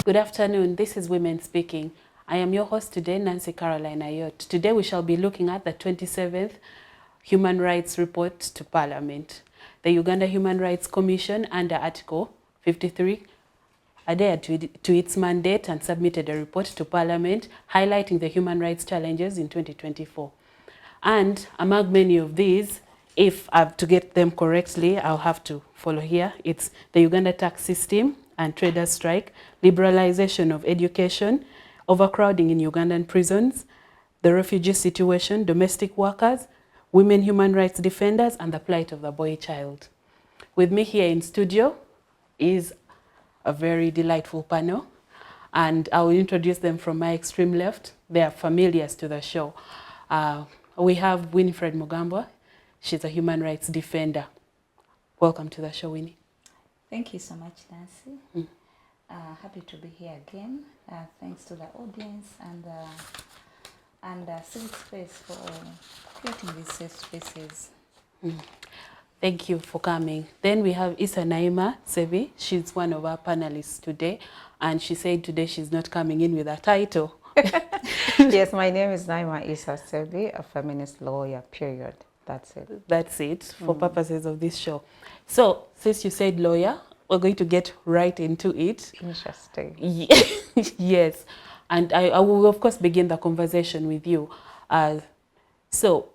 Good afternoon, this is Women Speaking. I am your host today, Nancy Caroline Ayot. Today we shall be looking at the 27th Human Rights Report to Parliament. The Uganda Human Rights Commission, under Article 53, adhered to its mandate and submitted a report to Parliament highlighting the human rights challenges in 2024. And among many of these, if I have to get them correctly, I'll have to follow here. It's the Uganda tax system and traders strike, liberalization of education, overcrowding in Ugandan prisons, the refugee situation, domestic workers, women human rights defenders, and the plight of the boy child. With me here in studio is a very delightful panel, and I will introduce them from my extreme left. They are familiars to the show. We have Winfred Mugamba. She's a human rights defender. Welcome to the show, Winnie. Thank you so much, Nancy. Happy to be here again. Thanks to the audience and Civic Space for creating these safe spaces. Thank you for coming. Then we have Naima, Ssebi. She's one of our panelists today, and she said today she's not coming in with a title. Yes, my name is Naima Ssebi, a feminist lawyer, period. That's it. That's it for purposes of this show. So, since you said lawyer, we're going to get right into it. Interesting. Yes. And I will, of course, begin the conversation with you. So,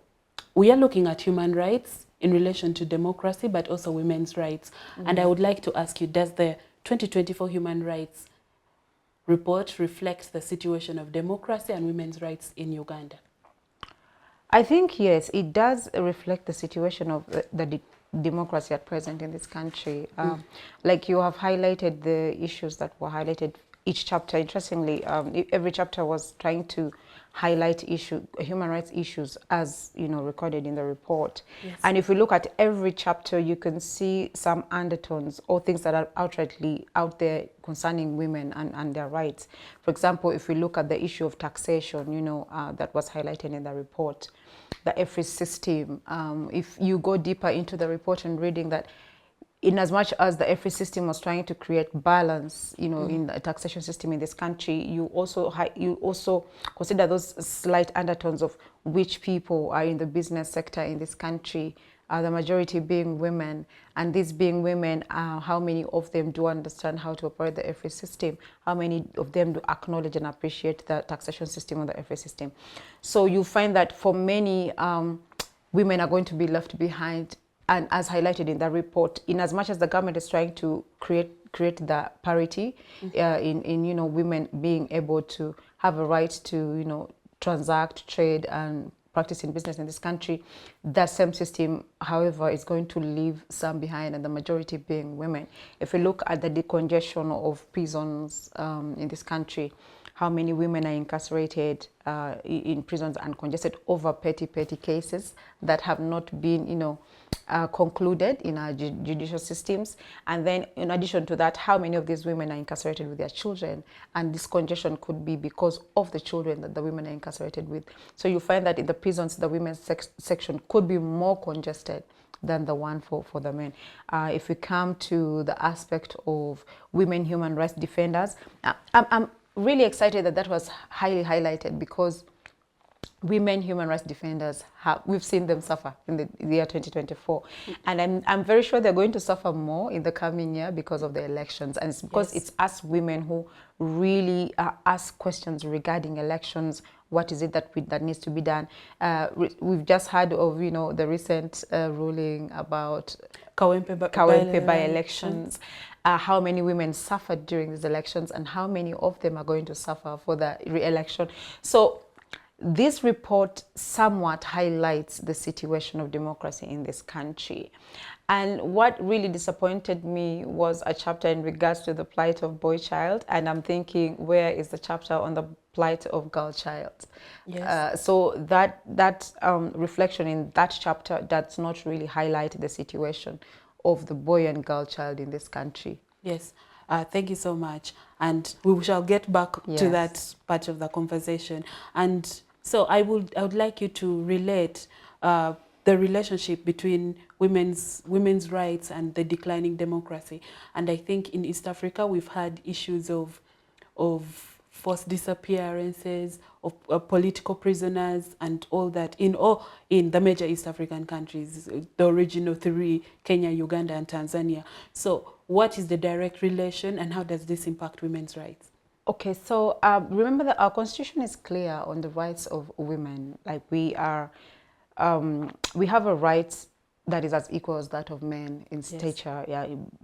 we are looking at human rights in relation to democracy, but also women's rights. And I would like to ask you, does the 2024 Human Rights Report reflect the situation of democracy and women's rights in Uganda? I think, yes, it does reflect the situation of the democracy at present in this country. Like you have highlighted the issues that were highlighted each chapter. Interestingly, every chapter was trying to highlight human rights issues as, recorded in the report. Yes. And if we look at every chapter, you can see some undertones or things that are outrightly out there concerning women and their rights. For example, if we look at the issue of taxation, that was highlighted in the report, the EFRI system, if you go deeper into the report and reading that, in as much as the EFRI system was trying to create balance, in the taxation system in this country, you also consider those slight undertones of which people are in the business sector in this country, the majority being women, and these being women, how many of them do understand how to operate the EFRI system? How many of them do acknowledge and appreciate the taxation system or the EFRI system? So you find that for many, women are going to be left behind. And as highlighted in the report, in as much as the government is trying to create the parity in women being able to have a right to transact, trade, and practice in business in this country, that same system, however, is going to leave some behind, and the majority being women. If we look at the decongestion of prisons in this country, how many women are incarcerated in prisons and congested over petty cases that have not been, concluded in our judicial systems. And then in addition to that, how many of these women are incarcerated with their children? And this congestion could be because of the children that the women are incarcerated with. So you find that in the prisons, the women's section could be more congested than the one for the men. If we come to the aspect of women human rights defenders, I'm really excited that was highly highlighted, because women human rights defenders, we've seen them suffer in the year 2024. And I'm very sure they're going to suffer more in the coming year because of the elections. And it's because it's us women who really ask questions regarding elections. What is it that needs to be done? We've just heard of, the recent ruling about Kawempe by-elections. How many women suffered during these elections, and how many of them are going to suffer for the re-election. So this report somewhat highlights the situation of democracy in this country. And what really disappointed me was a chapter in regards to the plight of boy child. And I'm thinking, where is the chapter on the plight of girl child? Yes. So that reflection in that chapter does not really highlight the situation of the boy and girl child in this country. Yes. Thank you so much. And we shall get back to that part of the conversation. And so I would like you to relate the relationship between women's rights and the declining democracy. And I think in East Africa, we've had issues of of forced disappearances, of political prisoners, and all that in the major East African countries, the original three, Kenya, Uganda, and Tanzania. So what is the direct relation, and how does this impact women's rights? Okay, so remember that our constitution is clear on the rights of women. Like we have a right that is as equal as that of men in stature,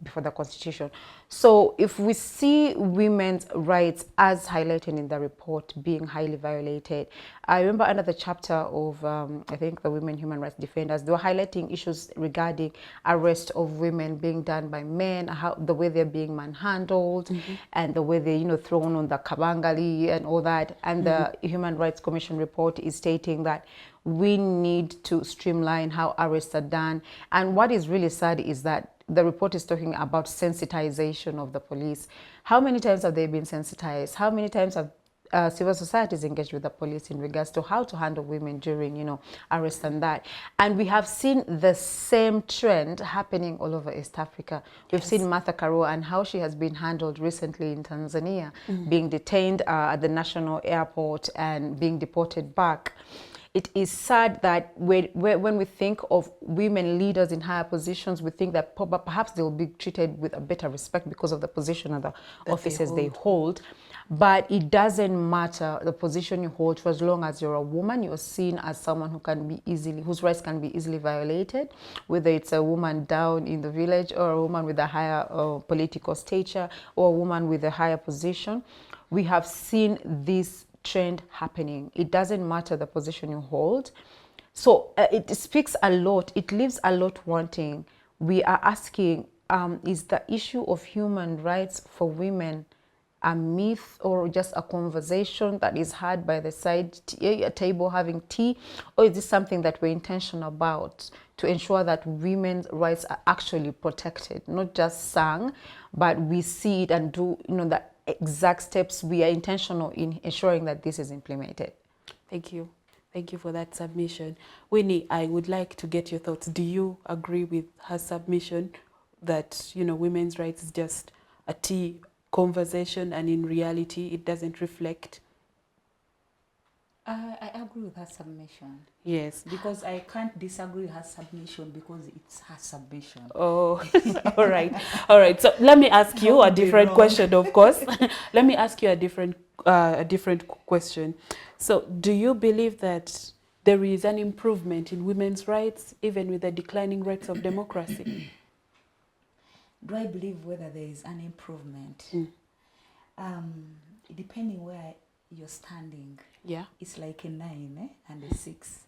before the constitution. So if we see women's rights as highlighted in the report being highly violated, I remember under the chapter of, I think, the women human rights defenders, they were highlighting issues regarding arrest of women being done by men, how the way they're being manhandled, and the way they're, thrown on the kabangali and all that. And the Human Rights Commission report is stating that we need to streamline how arrests are done. And what is really sad is that the report is talking about sensitization of the police. How many times have they been sensitized? How many times have civil societies engaged with the police in regards to how to handle women during, arrest and that? And we have seen the same trend happening all over East Africa. We've seen Martha Karua and how she has been handled recently in Tanzania, being detained at the national airport and being deported back. It is sad that when we think of women leaders in higher positions, we think that perhaps they will be treated with a better respect because of the position and the offices they hold. But it doesn't matter the position you hold, for as long as you're a woman, you're seen as someone whose rights can be easily violated, whether it's a woman down in the village or a woman with a higher political stature or a woman with a higher position. We have seen this trend happening. It doesn't matter the position you hold. So it speaks a lot. It leaves a lot wanting. We are asking, is the issue of human rights for women a myth or just a conversation that is had by the side table having tea? Or is this something that we're intentional about to ensure that women's rights are actually protected, not just sung, but we see it and do the exact steps? We are intentional in ensuring that this is implemented. Thank you. Thank you for that submission. Winnie, I would like to get your thoughts. Do you agree with her submission that, women's rights is just a tea conversation and in reality it doesn't reflect? I agree with her submission. Yes. Because I can't disagree with her submission because it's her submission. Oh, all right. All right. So let me ask you a different question, of course. Let me ask you a different question. So do you believe that there is an improvement in women's rights, even with the declining rates of democracy? Do I believe whether there is an improvement? Depending where you're standing. Yeah. It's like a 9 and a 6.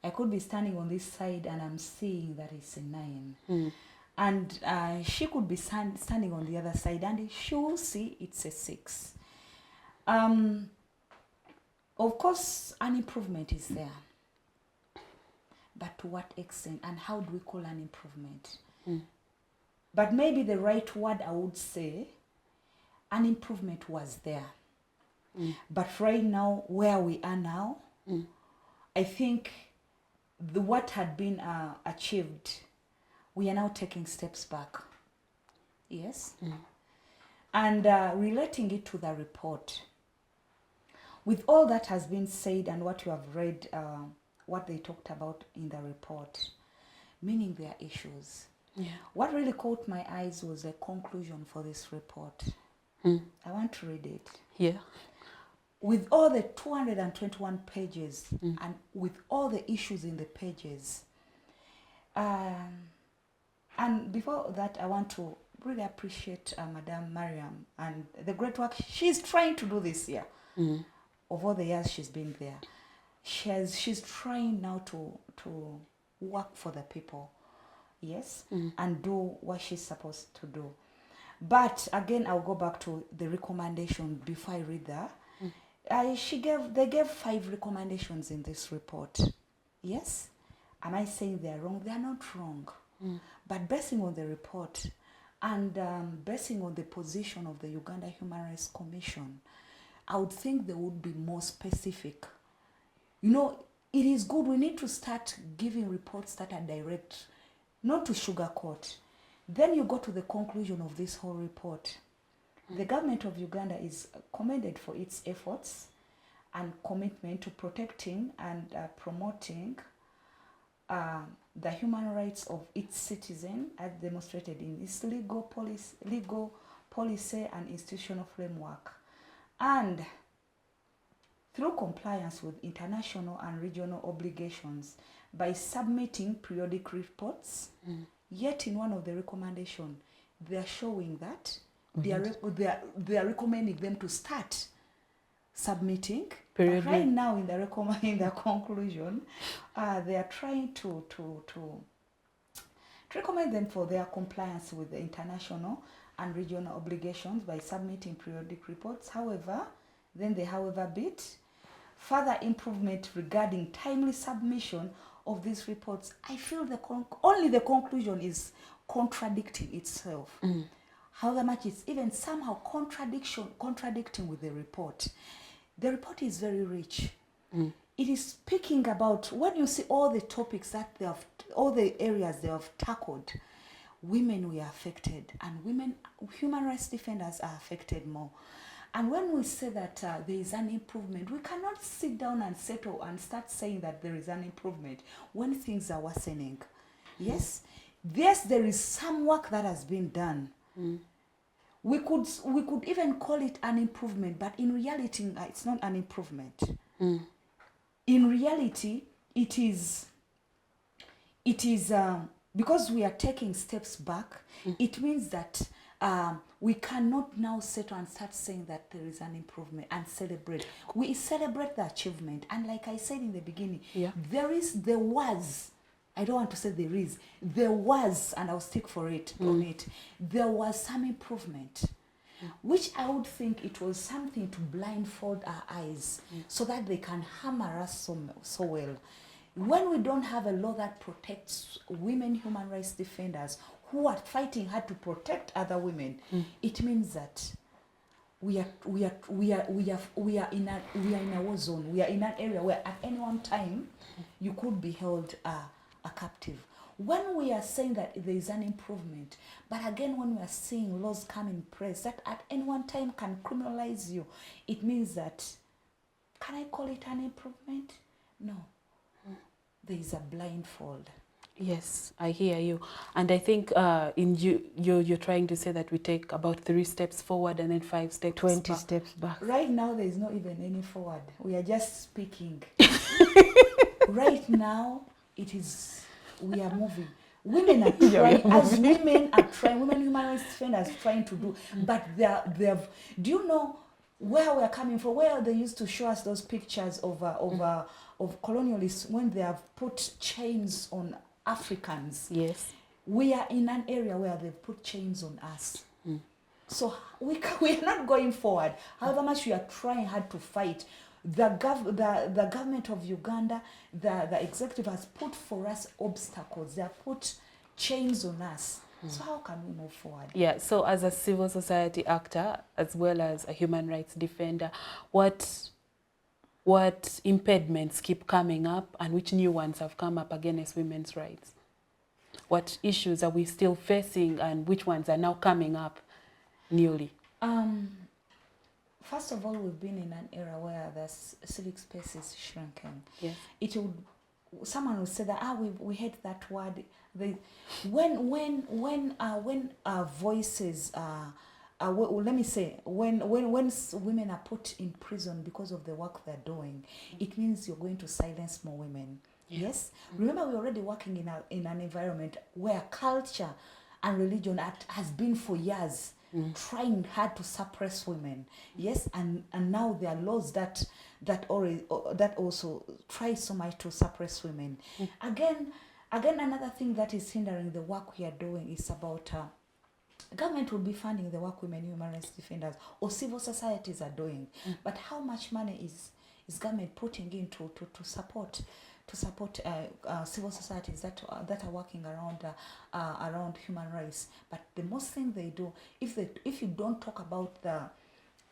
I could be standing on this side and I'm seeing that it's a 9. And she could be standing on the other side and she will see it's a 6. Of course, an improvement is there. But to what extent and how do we call an improvement? But maybe the right word I would say, an improvement was there. But right now, where we are now, I think what had been achieved, we are now taking steps back. Yes? And relating it to the report, with all that has been said and what you have read, what they talked about in the report, meaning their issues. Yeah. What really caught my eyes was a conclusion for this report. I want to read it. Yeah. With all the 221 pages and with all the issues in the pages. And before that, I want to really appreciate Madame Mariam and the great work she's trying to do this year. Of all the years she's been there. She's trying now to work for the people. Yes, and do what she's supposed to do. But again, I'll go back to the recommendation before I read that. They gave 5 recommendations in this report. Yes? Am I saying they're wrong? They are not wrong. But basing on the report and basing on the position of the Uganda Human Rights Commission, I would think they would be more specific. It is good. We need to start giving reports that are direct, not to sugarcoat. Then you go to the conclusion of this whole report. The government of Uganda is commended for its efforts and commitment to protecting and promoting the human rights of its citizen, as demonstrated in its legal policy and institutional framework, and through compliance with international and regional obligations by submitting periodic reports. Yet in one of the recommendations, they are showing that they are recommending them to start submitting. But right now in the conclusion, they are trying to recommend them for their compliance with the international and regional obligations by submitting periodic reports. However, then the however bit, further improvement regarding timely submission of these reports. I feel only the conclusion is contradicting itself. However much it's even somehow contradicting with the report. The report is very rich. It is speaking about, when you see all the topics that they have, all the areas they have tackled, women were affected, and human rights defenders are affected more. And when we say that there is an improvement, we cannot sit down and settle and start saying that there is an improvement when things are worsening. Yes, there is some work that has been done. We could even call it an improvement, but in reality, it's not an improvement. In reality, it is because we are taking steps back. It means that we cannot now settle and start saying that there is an improvement and celebrate. We celebrate the achievement, and like I said in the beginning, there was. I don't want to say there was, and I'll stick for it on it. There was some improvement, which I would think it was something to blindfold our eyes so that they can hammer us so well. When we don't have a law that protects women human rights defenders who are fighting hard to protect other women, it means that we are in a war zone. We are in an area where at any one time you could be held a captive. When we are saying that there is an improvement, but again when we are seeing laws come in place that at any one time can criminalize you, it means that, can I call it an improvement? No. There is a blindfold. Yes, I hear you. And I think you're trying to say that we take about 3 steps forward and then 5 steps 20 back. steps back. Right now there is not even any forward. We are just speaking. Right now we are moving. Women are trying, women human rights defenders trying to do, but they have. Do you know where we are coming from? Where they used to show us those pictures of colonialists when they have put chains on Africans. Yes. We are in an area where they've put chains on us. So we are not going forward. However much we are trying hard to fight, the government of Uganda, the executive has put for us obstacles. They have put chains on us. So how can we move forward? Yeah, so as a civil society actor, as well as a human rights defender, what impediments keep coming up and which new ones have come up against women's rights? What issues are we still facing and which ones are now coming up newly? First of all, we've been in an era where the civic space is shrinking. Yes. Someone would say that we hate that word. When voices let me say, when women are put in prison because of the work they're doing, it means you're going to silence more women. Yes. Remember, we're already working in an environment where culture and religion has been for years trying hard to suppress women. Yes, and now there are laws that also try so much to suppress women. Again, another thing that is hindering the work we are doing is about government will be funding the work women human rights defenders or civil societies are doing, but how much money is government putting in to support civil societies that are working around human rights? But the most thing they do, if you don't talk about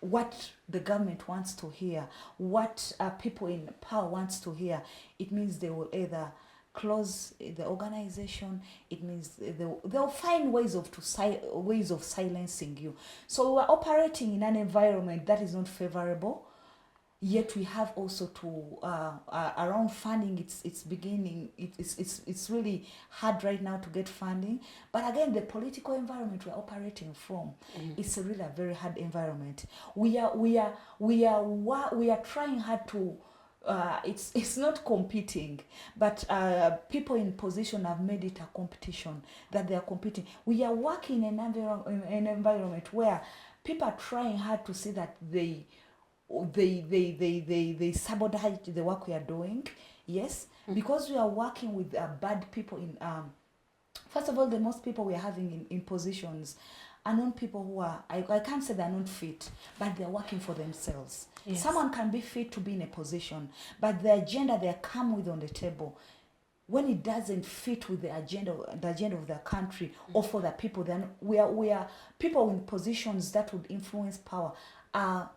what the government wants to hear, what people in power wants to hear, it means they will either close the organization, it means they'll find ways of silencing you. So we're operating in an environment that is not favorable. Yet we have also to around funding. It's beginning. It's really hard right now to get funding. But again, the political environment we're operating from, it's really a very hard environment. We are trying hard to. It's not competing, but people in position have made it a competition that they are competing. We are working in an environment where people are trying hard to see that they sabotage the work we are doing. Yes, because we are working with bad people in first of all, the most people we are having in positions are not people who are, I can't say they're not fit, but they're working for themselves. Yes. Someone can be fit to be in a position, but the agenda they come with on the table, when it doesn't fit with the agenda of the country or for the people, then we are people in positions that would influence power are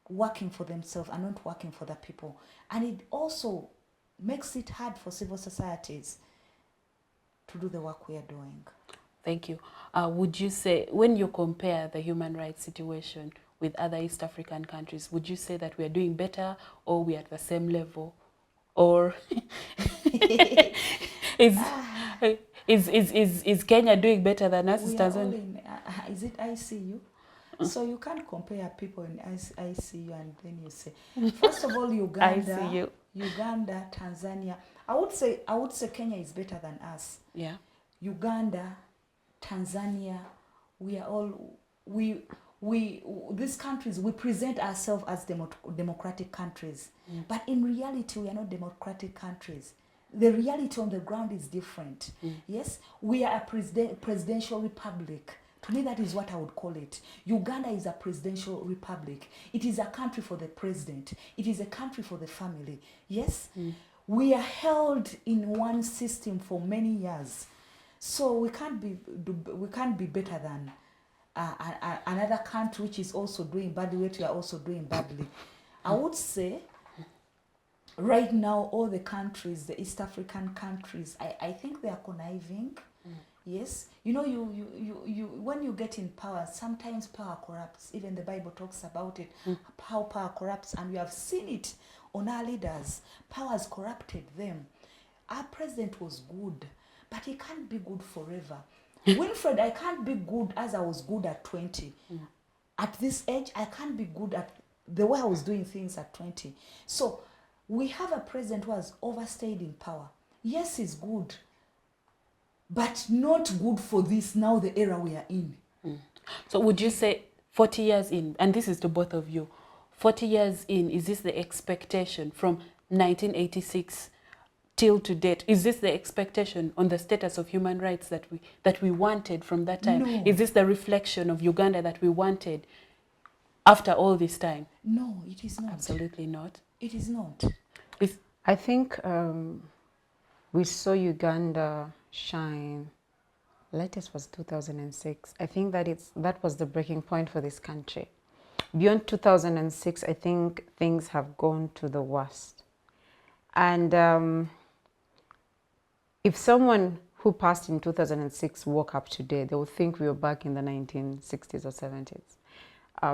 working for themselves and not working for the people. And it also makes it hard for civil societies to do the work we are doing. Thank you. Would you say, when you compare the human rights situation with other East African countries, would you say that we are doing better or we are at the same level? Or is Kenya doing better than us? We are all in, is it ICU? So you can't compare people in ICU and then you say, first of all, Uganda, Tanzania. I would say Kenya is better than us. Yeah. Uganda, Tanzania, we are all these countries, we present ourselves as democratic countries, but in reality we are not democratic countries. The reality on the ground is different. Yes, we are a presidential republic. To me, that is what I would call it. Uganda is a presidential republic. It is a country for the president. It is a country for the family. Yes, we are held in one system for many years, so we can't be better than another country which is also doing badly. We are also doing badly. I would say right now all the countries, the East African countries, I think they are conniving. Yes, you know, you when you get in power, sometimes power corrupts. Even the Bible talks about it, how power corrupts, and we have seen it on our leaders. Power has corrupted them. Our president was good, but he can't be good forever. Winfred, I can't be good as I was good at 20. At this age, I can't be good at the way I was doing things at 20. So we have a president who has overstayed in power. Yes, he's good, but not good for this now, the era we are in. So would you say 40 years in, and this is to both of you, 40 years in, is this the expectation from 1986 till to date? Is this the expectation on the status of human rights that we wanted from that time? No. Is this the reflection of Uganda that we wanted after all this time? No, it is not. Absolutely not. It is not. I think we saw Uganda shine. Latest was 2006. I think that was the breaking point for this country. Beyond 2006, I think things have gone to the worst. And if someone who passed in 2006 woke up today, they would think we were back in the 1960s or 70s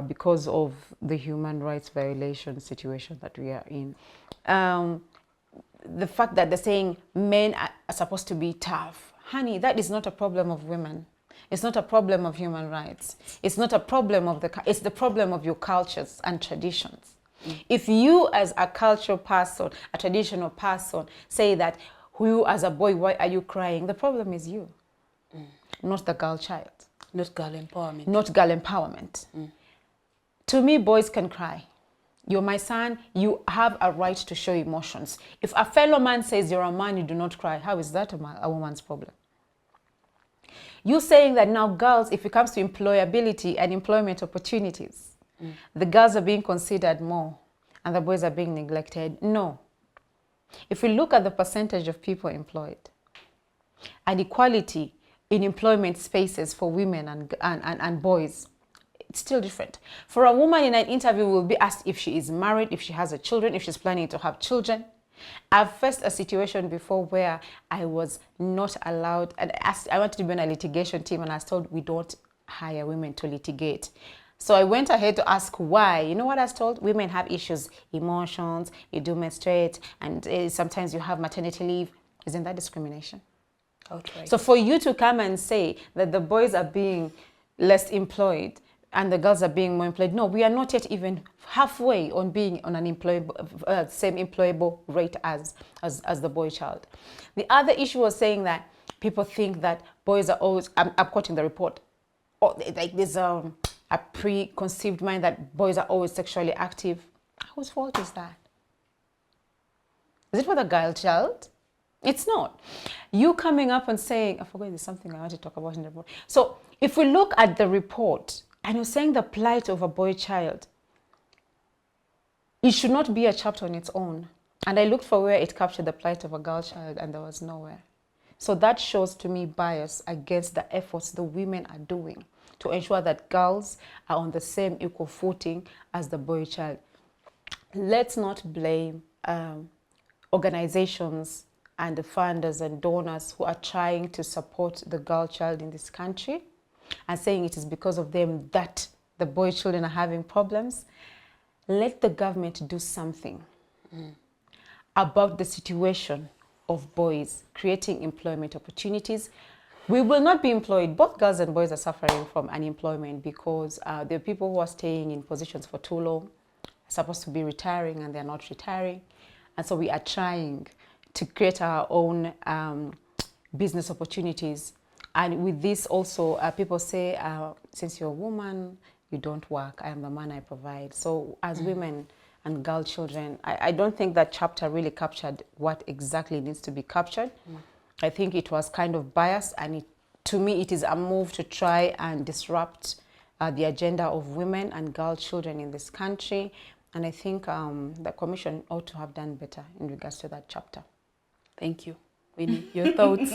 because of the human rights violation situation that we are in. The fact that they're saying men are supposed to be tough. Honey, that is not a problem of women. It's not a problem of human rights. It's not a problem of it's the problem of your cultures and traditions. If you as a cultural person, a traditional person, say that you as a boy, why are you crying? The problem is you, not the girl child. Not girl empowerment. Not girl empowerment. To me, boys can cry. You're my son, you have a right to show emotions. If a fellow man says you're a man, you do not cry, how is that a woman's problem? You saying that now girls, if it comes to employability and employment opportunities, the girls are being considered more and the boys are being neglected. No. If we look at the percentage of people employed and equality in employment spaces for women and boys, it's still different. For a woman in an interview will be asked if she is married, if she has children, if she's planning to have children. I've faced a situation before where I was not allowed, and I wanted to be on a litigation team, and I was told we don't hire women to litigate. So I went ahead to ask why. You know what I was told? Women have issues, emotions, you do menstruate, and sometimes you have maternity leave. Isn't that discrimination? Outright. So for you to come and say that the boys are being less employed and the girls are being more employed, no, we are not yet even halfway on being on an employable, same employable rate as the boy child. The other issue was saying that people think that boys are always, I'm quoting the report, like there's a preconceived mind that boys are always sexually active. Whose fault is that? Is it for the girl child? It's not. You coming up and saying, I forgot there's something I want to talk about in the report. So if we look at the report and you're saying the plight of a boy child, it should not be a chapter on its own. And I looked for where it captured the plight of a girl child and there was nowhere. So that shows to me bias against the efforts the women are doing to ensure that girls are on the same equal footing as the boy child. Let's not blame organizations and the funders and donors who are trying to support the girl child in this country and saying it is because of them that the boy children are having problems. Let the government do something about the situation of boys, creating employment opportunities. We will not be employed. Both girls and boys are suffering from unemployment because there are people who are staying in positions for too long, supposed to be retiring and they're not retiring. And so we are trying to create our own business opportunities. And with this also, people say, since you're a woman, you don't work. I am the man, I provide. So as women and girl children, I don't think that chapter really captured what exactly needs to be captured. I think it was kind of biased, and to me, it is a move to try and disrupt the agenda of women and girl children in this country. And I think the Commission ought to have done better in regards to that chapter. Thank you. Winnie, your thoughts?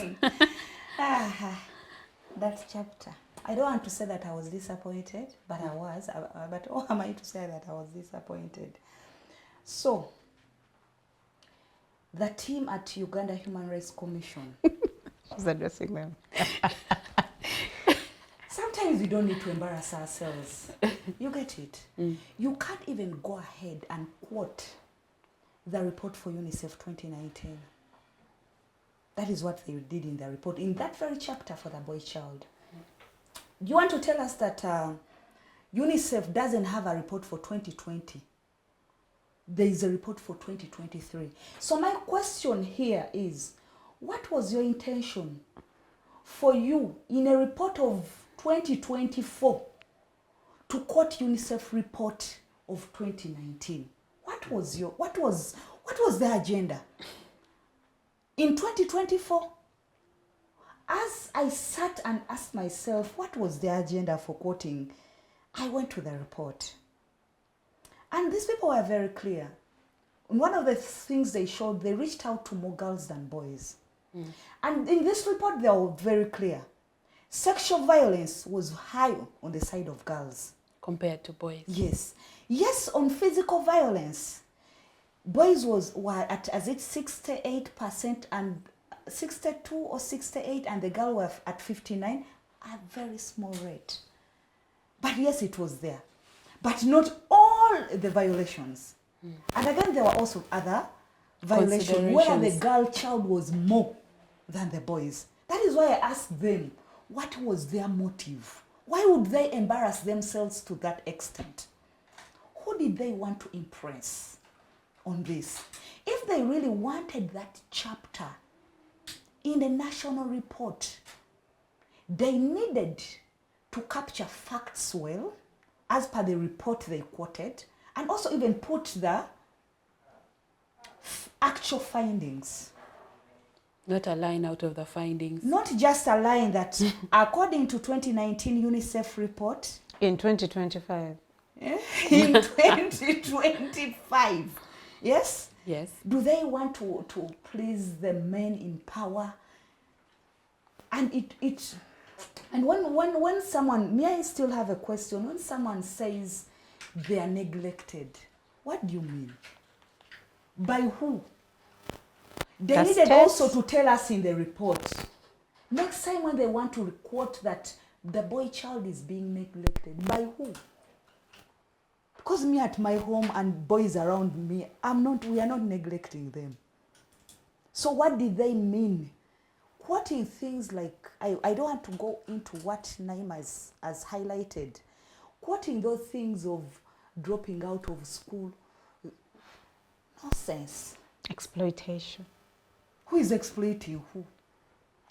That chapter. I don't want to say that I was disappointed, but I was. But how am I to say that I was disappointed? So, the team at Uganda Human Rights Commission. She's addressing them. Sometimes we don't need to embarrass ourselves. You get it? You can't even go ahead and quote the report for UNICEF 2019. That is what they did in the report, in that very chapter for the boy child. You want to tell us that UNICEF doesn't have a report for 2020? There is a report for 2023. So my question here is, what was your intention for you in a report of 2024 to quote UNICEF report of 2019? What was the agenda? In 2024, as I sat and asked myself, what was the agenda for quoting? I went to the report. And these people were very clear. One of the things they showed, they reached out to more girls than boys. And in this report, they were very clear. Sexual violence was high on the side of girls. Compared to boys. Yes. Yes, on physical violence. Boys were at 68% and 62 or 68, and the girl were at 59, a very small rate. But yes, it was there. But not all the violations. And again, there were also other violations where the girl child was more than the boys. That is why I asked them, what was their motive? Why would they embarrass themselves to that extent? Who did they want to impress on this? If they really wanted that chapter in the national report, they needed to capture facts well, as per the report they quoted, and also even put the actual findings. Not a line out of the findings. Not just a line that, according to 2019 UNICEF report, In 2025. in 2025, yes? Yes. Do they want to please the men in power? And when someone, may I still have a question? When someone says they are neglected, what do you mean? By who? They The needed states- also to tell us in the report. Next time when they want to report that the boy child is being neglected, by who? Because me at my home and boys around me, we are not neglecting them. So what did they mean? Quoting things like, I don't want to go into what Naima has highlighted. Quoting those things of dropping out of school, nonsense. Exploitation. Who is exploiting who?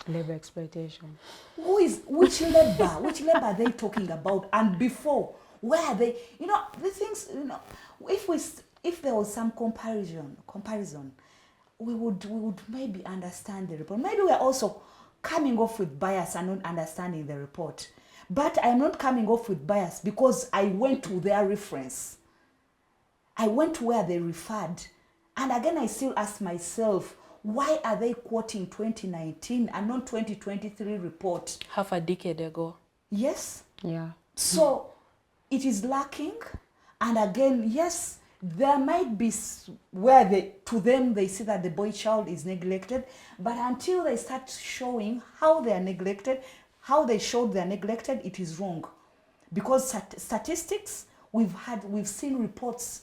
Labor exploitation. Which labor? Which labor are they talking about? And before, where are they? The things, if there was some comparison, we would maybe understand the report. Maybe we are also coming off with bias and not understanding the report. But I'm not coming off with bias because I went to their reference. I went to where they referred. And again, I still ask myself, why are they quoting 2019 and not 2023 report? Half a decade ago. Yes. Yeah. So it is lacking. And again, yes, there might be where to them they see that the boy child is neglected, but until they start showing how they are neglected, how they showed they are neglected, it is wrong. Because statistics, we've seen reports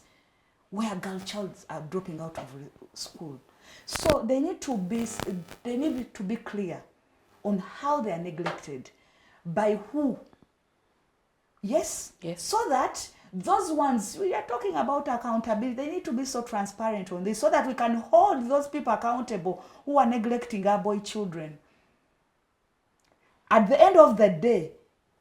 where girl child are dropping out of school. So they need to be clear on how they are neglected, by who. Yes. So that those ones, we are talking about accountability, they need to be so transparent on this so that we can hold those people accountable who are neglecting our boy children. At the end of the day,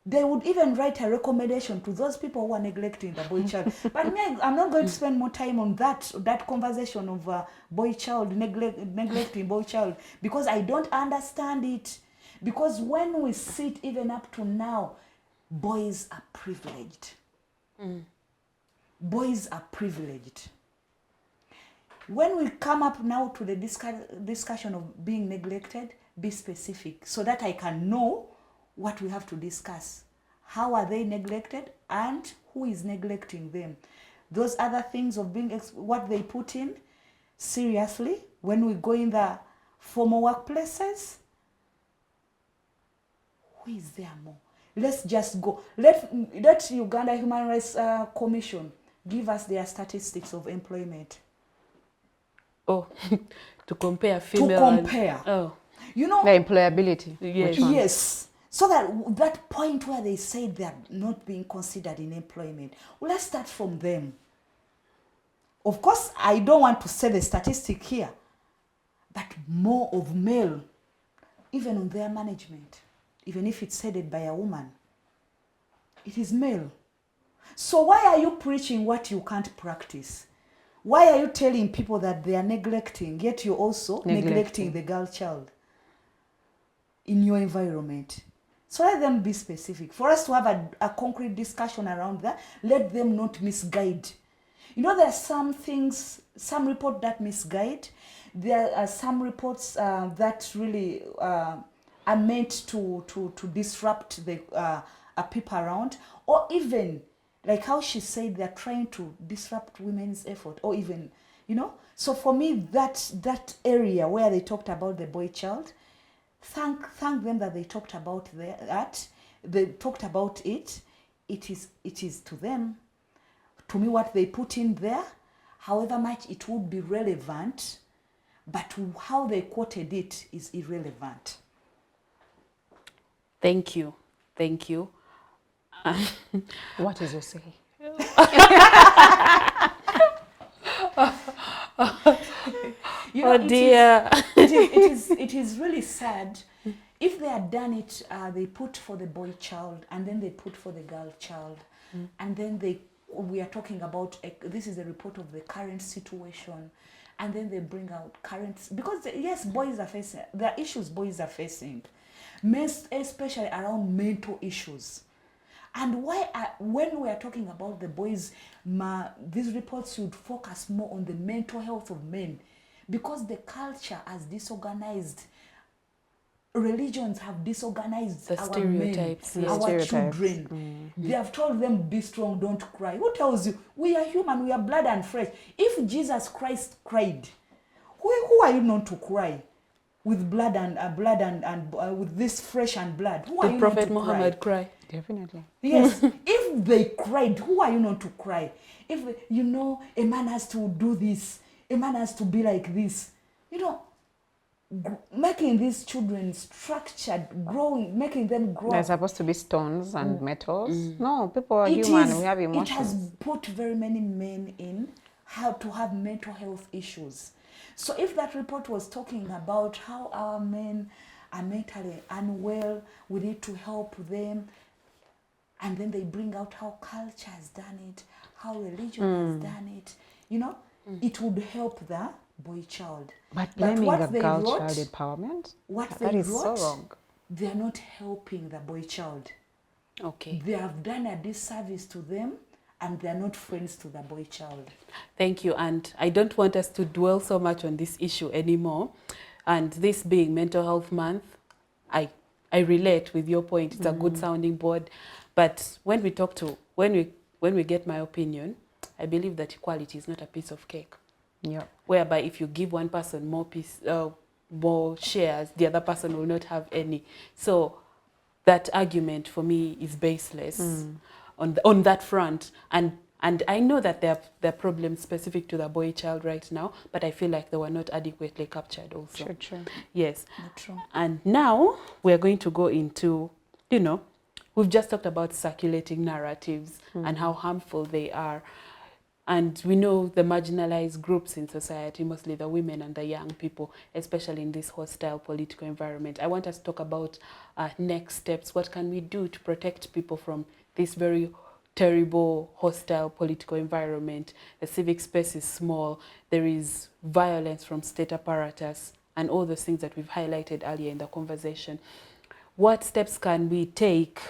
they would even write a recommendation to those people who are neglecting the boy child. But me, I'm not going to spend more time on that conversation of boy child, neglecting boy child, because I don't understand it. Because when we sit even up to now, boys are privileged. Boys are privileged. When we come up now to the discussion of being neglected, be specific so that I can know what we have to discuss. How are they neglected and who is neglecting them? Those other things of being what they put in, seriously, when we go in the formal workplaces, who is there more? Let's just go. Let Uganda Human Rights Commission give us their statistics of employment. Oh, to compare female. To compare. Oh. The employability. Yes. Yes. So that point where they say they are not being considered in employment, well, let's start from them. Of course, I don't want to say the statistic here, but more of male, even on their management, even if it's headed by a woman, it is male. So why are you preaching what you can't practice? Why are you telling people that they are neglecting, yet you're also neglecting the girl child in your environment? So let them be specific. For us to have a concrete discussion around that, let them not misguide. There are some things, some reports that misguide. There are some reports that really are meant to disrupt the people around, or even like how she said they're trying to disrupt women's effort, or even, So for me, that area where they talked about the boy child, thank them that they talked about that. They talked about it. It is to them. To me, what they put in there, however much it would be relevant, but how they quoted it is irrelevant. Thank you. What is your say? Oh dear. It is really sad. If they had done it, they put for the boy child, and then they put for the girl child, and then we are talking about this is a report of the current situation, and then they bring out because yes, boys are facing, there are issues boys are facing, especially around mental issues. And when we are talking about the boys, these reports should focus more on the mental health of men, because the culture has disorganized. Religions have disorganized the our stereotypes, men, our children. They have told them, be strong, don't cry. Who tells you? We are human, we are blood and flesh. If Jesus Christ cried, Who are you not to cry with blood and with this flesh and blood? Who are Did you Prophet not to Muhammad cry? Definitely. Yes, if they cried, who are you not to cry? If, you know, a man has to do this, a man has to be like this, you know, making these children structured, growing, making them grow They're up. supposed to be stones and metals. No, people are human. We have emotions. It has put very many men in how to have mental health issues. So if that report was talking about how our men are mentally unwell, we need to help them, and then they bring out how culture has done it, how religion has done it, you know, it would help the boy child. But blaming a they girl wrote, child empowerment? what That they is so wrote, wrong. they are not helping the boy child. Okay. They have done a disservice to them, and they are not friends to the boy child. Thank you. And I don't want us to dwell so much on this issue anymore. And this being Mental Health Month, I relate with your point. It's a good sounding board. But when we talk to, when we get my opinion, I believe that equality is not a piece of cake. Yeah. Whereby if you give one person more shares, the other person will not have any. So that argument for me is baseless on that front. And I know that there are problems specific to the boy child right now, but I feel like they were not adequately captured also. True. Yes. True. And now we're going to go into, you know, we've just talked about circulating narratives and how harmful they are. And we know the marginalized groups in society, mostly the women and the young people, especially in this hostile political environment. I want us to talk about next steps. What can we do to protect people from this very terrible, hostile political environment? The civic space is small. There is violence from state apparatus and all those things that we've highlighted earlier in the conversation. What steps can we take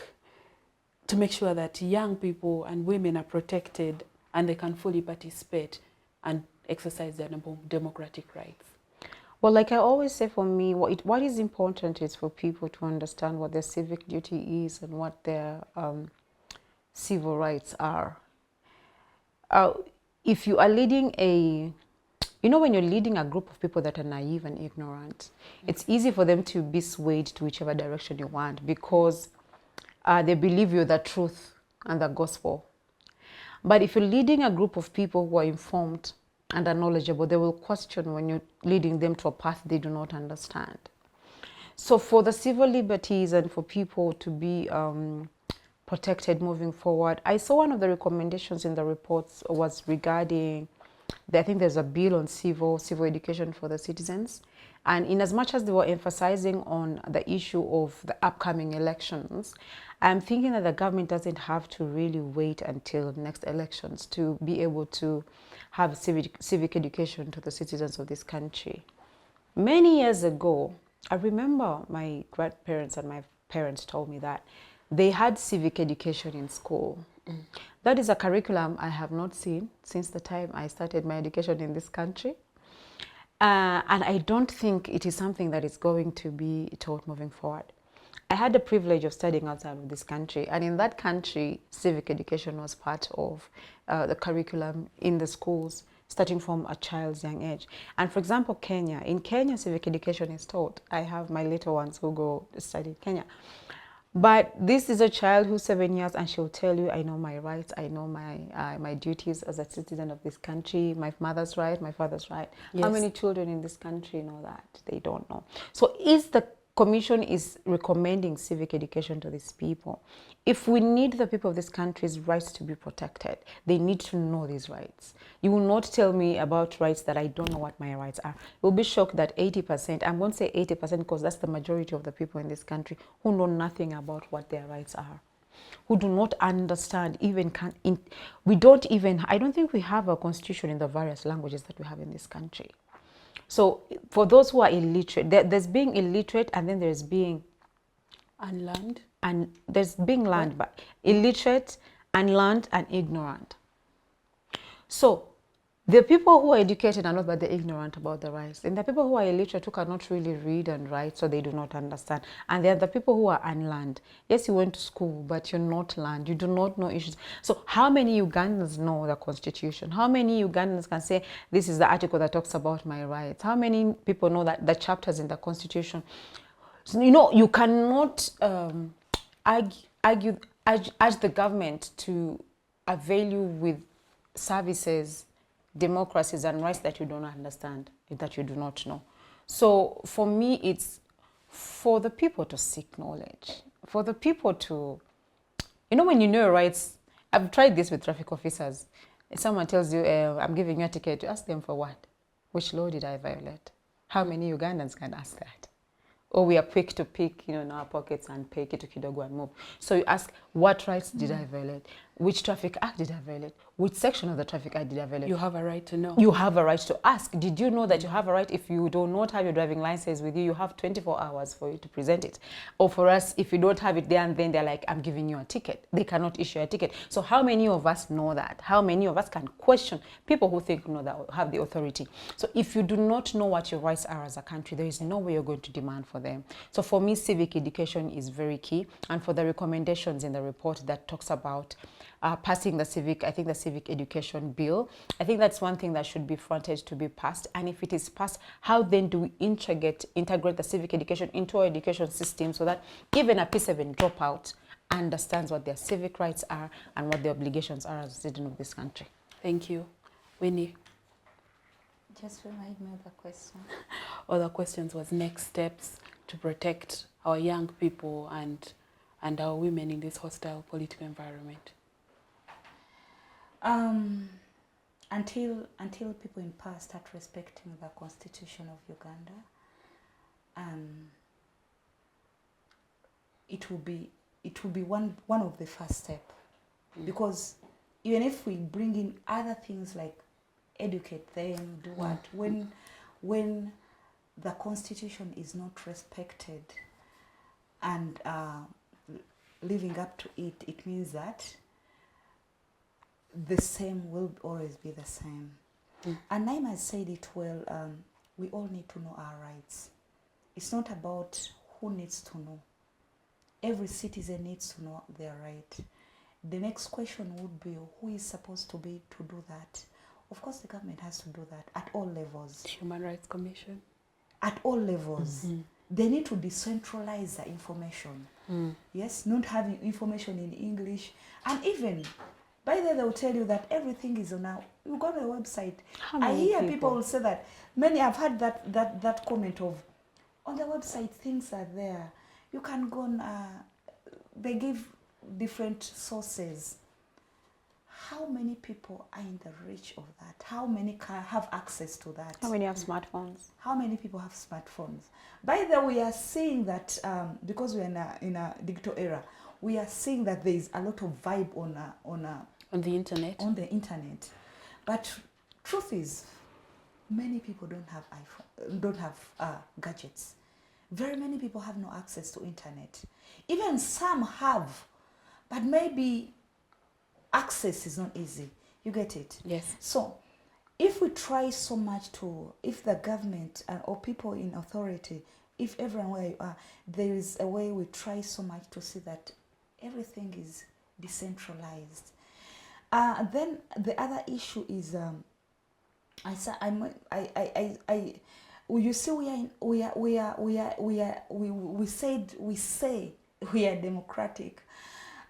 to make sure that young people and women are protected and they can fully participate and exercise their democratic rights? Well, like I always say, for me, what is important is for people to understand what their civic duty is and what their civil rights are. If you are leading when you're leading a group of people that are naive and ignorant, it's easy for them to be swayed to whichever direction you want because they believe you're the truth and the gospel. But if you're leading a group of people who are informed and are knowledgeable, they will question when you're leading them to a path they do not understand. So for the civil liberties and for people to be protected moving forward, I saw one of the recommendations in the reports was regarding, I think there's a bill on civil education for the citizens. And in as much as they were emphasizing on the issue of the upcoming elections, I'm thinking that the government doesn't have to really wait until next elections to be able to have civic education to the citizens of this country. Many years ago, I remember my grandparents and my parents told me that they had civic education in school. That is a curriculum I have not seen since the time I started my education in this country. And I don't think it is something that is going to be taught moving forward. I had the privilege of studying outside of this country, and in that country, civic education was part of the curriculum in the schools, starting from a child's young age. And for example, Kenya. In Kenya, civic education is taught. I have my little ones who go to study in Kenya. But this is a child who's 7 years, and she'll tell you, I know my rights, I know my duties as a citizen of this country, my mother's right, my father's right. Yes. How many children in this country know that? They don't know. So the Commission is recommending civic education to these people. If we need the people of this country's rights to be protected, they need to know these rights. You will not tell me about rights that I don't know what my rights are. You'll be shocked that 80%, I won't say 80% because that's the majority of the people in this country who know nothing about what their rights are, who do not understand, I don't think we have a constitution in the various languages that we have in this country. So for those who are illiterate, there's being illiterate, and then there's being unlearned, and there's being learned, but illiterate, unlearned, and ignorant. So The people who are educated are not, but they're ignorant about the rights. And the people who are illiterate who cannot really read and write, so they do not understand. And there are the people who are unlearned. Yes, you went to school, but you're not learned. You do not know issues. So how many Ugandans know the Constitution? How many Ugandans can say, this is the article that talks about my rights? How many people know that the chapters in the Constitution? So, you know, you cannot urge the government to avail you with services, democracies and rights that you don't understand, that you do not know. So for me, it's for the people to seek knowledge, for the people to, you know, when you know your rights. I've tried this with traffic officers. If someone tells you, I'm giving you a ticket, you ask them for what? Which law did I violate? How many Ugandans can ask that? Or we are quick to pick, you know, in our pockets and pay kitu kidogo and move. So you ask, what rights did I violate? Which traffic act did I violate? Which section of the traffic act did I violate? You have a right to know. You have a right to ask. Did you know that you have a right, if you do not have your driving license with you, you have 24 hours for you to present it. Or for us, if you don't have it there and then, they're like, I'm giving you a ticket. They cannot issue a ticket. So how many of us know that? How many of us can question people who think know that have the authority? So if you do not know what your rights are as a country, there is no way you're going to demand for them. So for me, civic education is very key. And for the recommendations in the report that talks about passing the civic education bill, I think that's one thing that should be fronted to be passed. And if it is passed, how then do we integrate the civic education into our education system so that even a P7 dropout understands what their civic rights are and what their obligations are as a citizen of this country? Thank you. Winnie? Just remind me of the question. Other questions was next steps to protect our young people and our women in this hostile political environment. Until people in power start respecting the Constitution of Uganda, it will be one of the first steps. Because even if we bring in other things like educate them, do what, when the Constitution is not respected and living up to it, it means that the same will always be the same. And Naima said it well, we all need to know our rights. It's not about who needs to know. Every citizen needs to know their right. The next question would be, who is supposed to do that? Of course, the government has to do that at all levels. Human Rights Commission. At all levels. They need to decentralize the information. Yes, not having information in English. And even, by the way, they will tell you that everything is on our, you go to the website. I hear people will say that, many have had that comment of, on the website things are there. You can go on, they give different sources. How many people are in the reach of that? How many can have access to that? How many have smartphones? How many people have smartphones? By the way, we are seeing that because we are in a digital era, we are seeing that there is a lot of vibe on the internet. On the internet, but truth is, many people don't have iPhone, don't have gadgets. Very many people have no access to internet. Even some have, but maybe access is not easy. You get it? Yes. So if we try so much to, if the government or people in authority, if everyone where you are, there is a way we try so much to see that everything is decentralized. Then the other issue is, you see, we say we are democratic,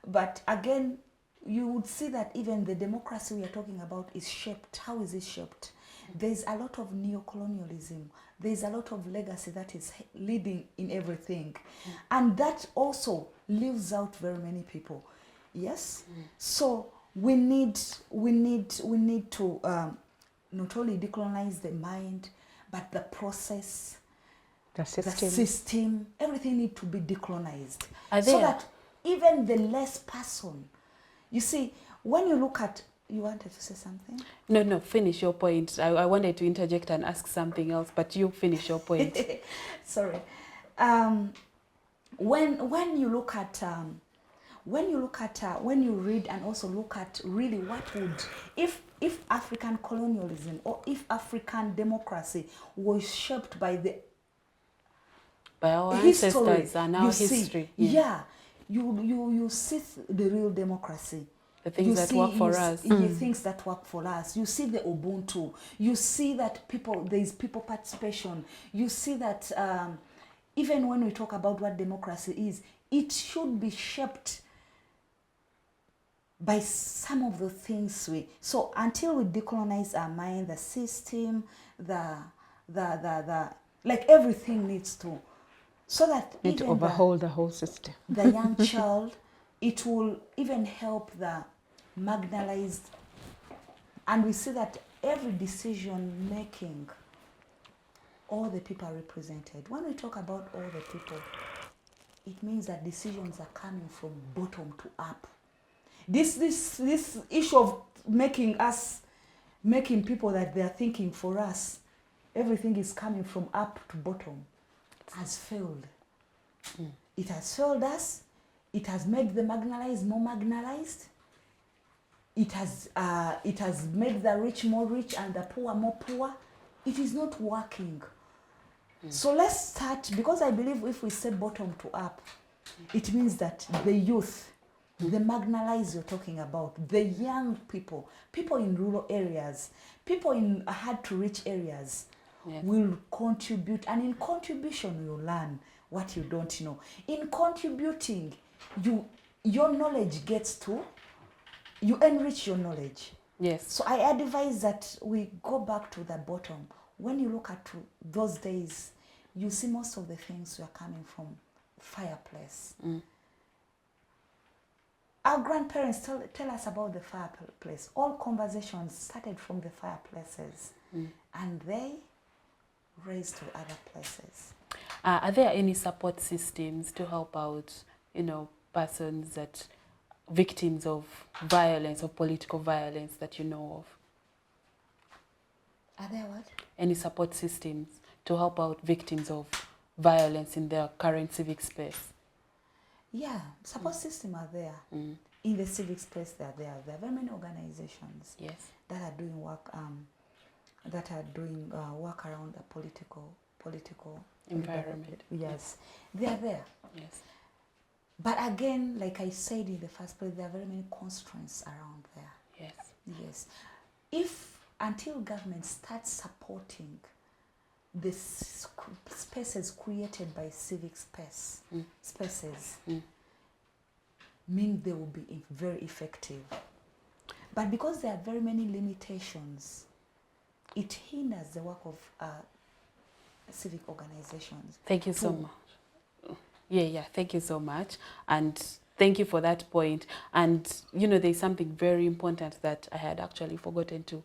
but again, you would see that even the democracy we are talking about is shaped. How is it shaped? There's a lot of neocolonialism. There's a lot of legacy that is leading in everything. And that also leaves out very many people. Yes? So we need to not only decolonize the mind, but the process, The system. the system, everything needs to be decolonized. Are So there- that even the less person, you see, when you look at, you wanted to say something? No, finish your point. I wanted to interject and ask something else, but you finish your point. Sorry. When you look at when you look at, when you read and also look at really what would, if African colonialism or if African democracy was shaped by the our history, ancestors and our history. You see the real democracy. The things that work for us. The things that work for us. You see the Ubuntu. You see that there is people participation. You see that even when we talk about what democracy is, it should be shaped by some of the things so until we decolonize our mind, the system, like everything needs to, so that Need to overhaul the whole system. The young child, it will even help the marginalized, and we see that every decision making, all the people are represented. When we talk about all the people, it means that decisions are coming from bottom to up. This issue of making people that they are thinking for us, everything is coming from up to bottom, has failed. It has failed us. It has made the marginalized more marginalized. It has made the rich more rich and the poor more poor. It is not working. So let's start, because I believe if we say bottom to up, it means that the youth, the marginalized you're talking about, the young people, people in rural areas, people in hard to reach areas, will contribute, and in contribution you learn what you don't know. In contributing, your knowledge gets to, you enrich your knowledge. Yes. So I advise that we go back to the bottom. When you look at those days, you see most of the things were coming from fireplace. Our grandparents tell us about the fireplace. All conversations started from the fireplaces, and they raised to other places. Are there any support systems to help out, persons that victims of violence or political violence that you know of? Are there what? Any support systems to help out victims of violence in their current civic space? Yeah, support systems are there. In the civic space, they are there. There are very many organizations that are doing work. Work around a political environment. Yes, they are there. Yes. But again, like I said in the first place, there are very many constraints around there. Yes. Yes. If until government starts supporting the spaces created by civic spaces, mean they will be very effective. But because there are very many limitations, it hinders the work of civic organizations. Thank you so much. Yeah, thank you so much. And thank you for that point. And, there's something very important that I had actually forgotten to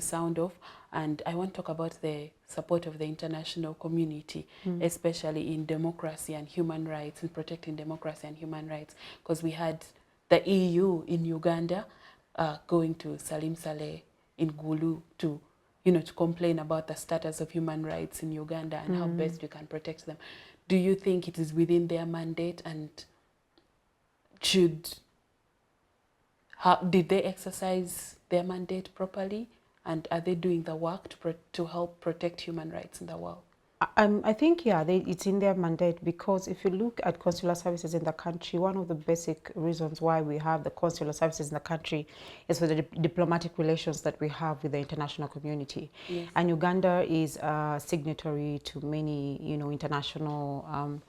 sound off. And I want to talk about the support of the international community, especially in democracy and human rights, in protecting democracy and human rights. Because we had the EU in Uganda going to Salim Saleh in Gulu to complain about the status of human rights in Uganda and how best we can protect them. Do you think it is within their mandate, and did they exercise their mandate properly, and are they doing the work to help protect human rights in the world? I think, it's in their mandate, because if you look at consular services in the country, one of the basic reasons why we have the consular services in the country is for the diplomatic relations that we have with the international community. Yes. And Uganda is a signatory to many, international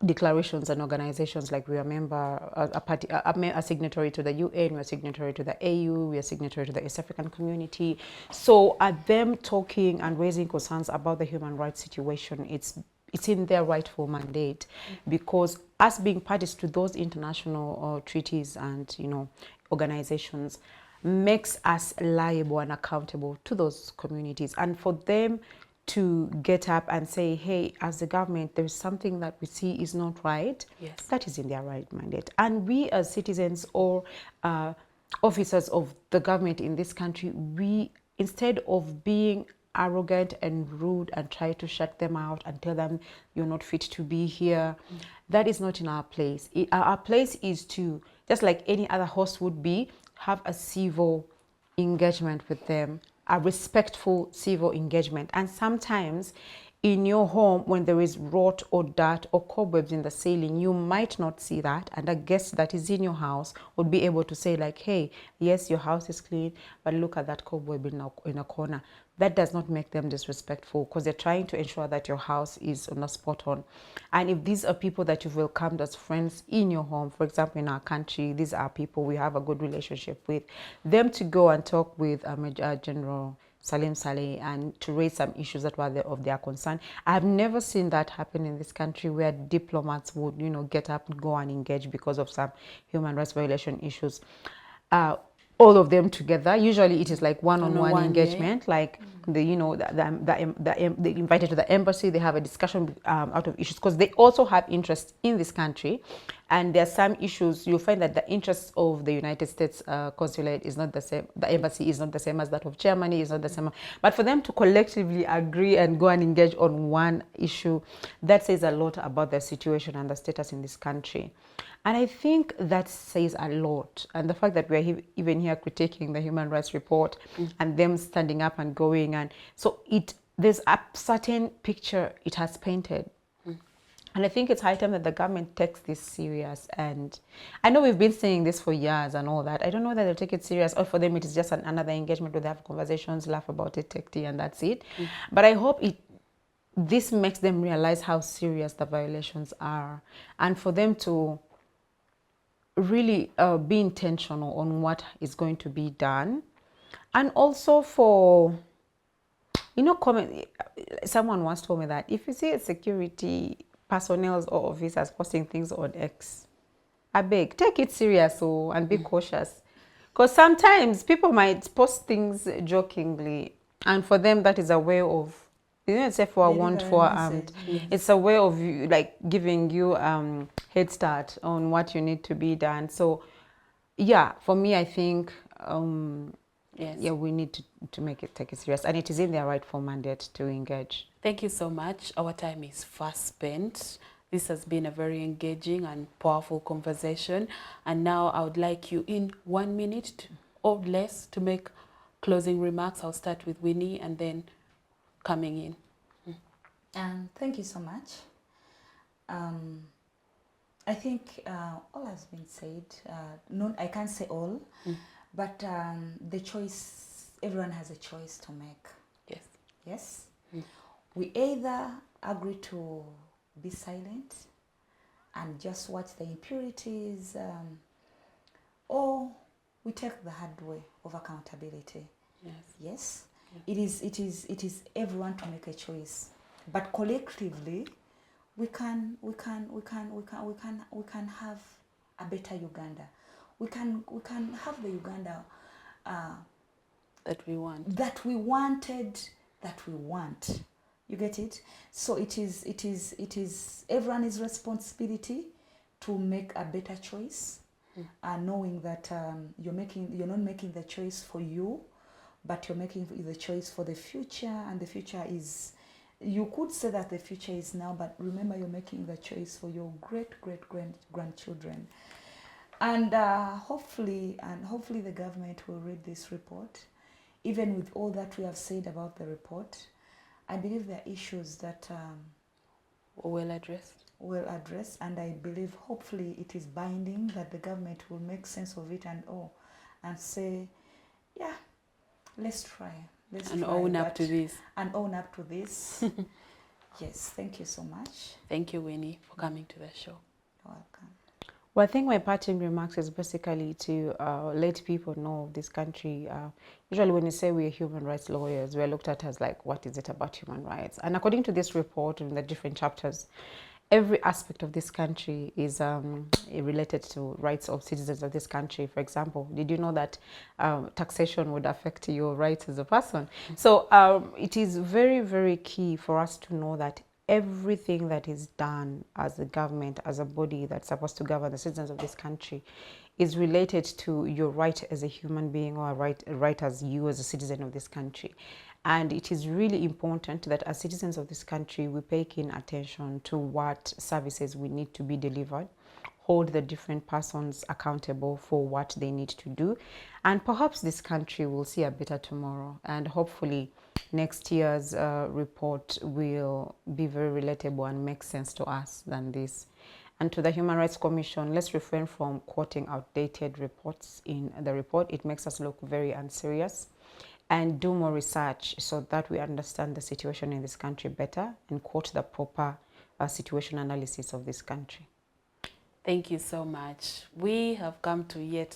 declarations and organizations. Like we are a signatory to the UN, we are signatory to the AU, we are signatory to the East African Community. So at them talking and raising concerns about the human rights situation, it's in their rightful mandate, because us being parties to those international treaties and organizations makes us liable and accountable to those communities. And for them to get up and say, hey, as the government, there is something that we see is not right, that is in their right mandate. And we as citizens or officers of the government in this country, we, instead of being arrogant and rude and try to shut them out and tell them you're not fit to be here, that is not in our place. Our place is to, just like any other host would be, have a civil engagement with them, a respectful civil engagement. And sometimes in your home, when there is rot or dirt or cobwebs in the ceiling, you might not see that, and a guest that is in your house would be able to say like, hey, yes, your house is clean, but look at that cobweb in a corner. That does not make them disrespectful, because they're trying to ensure that your house is on a spot on. And if these are people that you've welcomed as friends in your home, for example, in our country, these are people we have a good relationship with, them to go and talk with Major General Salim Saleh and to raise some issues that were of their concern. I have never seen that happen in this country, where diplomats would, get up and go and engage because of some human rights violation issues. All of them together. Usually it is like one-on-one engagement, like they invited to the embassy, they have a discussion out of issues, because they also have interest in this country. And there are some issues, you'll find that the interests of the United States consulate is not the same, the embassy is not the same as that of Germany, is not the same. But for them to collectively agree and go and engage on one issue, that says a lot about the situation and the status in this country. And I think that says a lot. And the fact that we're even here critiquing the Human Rights Report and them standing up and going, and so there's a certain picture it has painted. And I think it's high time that the government takes this serious. And I know we've been saying this for years and all that. I don't know that they'll take it serious, or for them it is just another engagement where they have conversations, laugh about it, take tea, and that's it. But I hope this makes them realize how serious the violations are, and for them to really be intentional on what is going to be done. And also for, someone once told me that if you see a security personnel or officers posting things on X, I beg, take it serious and be cautious. Because sometimes people might post things jokingly, and for them that is a way of, say for a want for it's a way of like giving you head start on what you need to be done. So yeah, for me, I think we need to take it serious, and it is in their rightful mandate to engage. Thank you so much. Our time is fast spent. This has been a very engaging and powerful conversation, and now I would like you in 1 minute or less to make closing remarks. I'll start with Winnie and then coming in. Thank you so much. I think all has been said. I can't say all, but the choice, everyone has a choice to make. Yes. Yes. We either agree to be silent and just watch the impurities, or we take the hard way of accountability. Yes. Yes. It is everyone to make a choice, but collectively we can have a better Uganda. We can have the Uganda that we want. That we wanted, that we want. You get it? So it is everyone's responsibility to make a better choice, knowing that you're not making the choice for you, but you're making the choice for the future, and the future is, you could say that the future is now, but remember you're making the choice for your grandchildren. And hopefully the government will read this report. Even with all that we have said about the report, I believe there are issues that well addressed, and I believe hopefully it is binding, that the government will make sense of it and say, yeah, let's try. And own up to this. Yes, thank you so much. Thank you, Winnie, for coming to the show. You're welcome. Well, I think my parting remarks is basically to let people know of this country. Usually when you say we're human rights lawyers, we're looked at as like, what is it about human rights? And according to this report in the different chapters, every aspect of this country is related to rights of citizens of this country. For example, did you know that taxation would affect your rights as a person? So it is very, very key for us to know that everything that is done as a government, as a body that's supposed to govern the citizens of this country, is related to your right as a human being, or a right as you as a citizen of this country. And it is really important that as citizens of this country, we pay keen attention to what services we need to be delivered, hold the different persons accountable for what they need to do. And perhaps this country will see a better tomorrow. And hopefully next year's report will be very relatable and make sense to us than this. And to the Human Rights Commission, let's refrain from quoting outdated reports in the report. It makes us look very unserious. And do more research so that we understand the situation in this country better and quote the proper situation analysis of this country. Thank you so much. We have come to the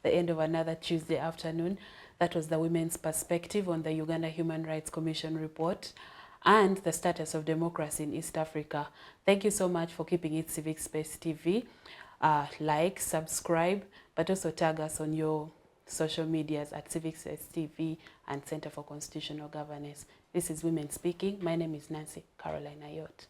end of another Tuesday afternoon. That was the women's perspective on the Uganda Human Rights Commission report and the status of democracy in East Africa. Thank you so much for keeping it Civic Space TV. Like, subscribe, but also tag us on your social medias at Civic Space TV and Center for Constitutional Governance. This is Women Speaking. My name is Nancy Caroline Ayot.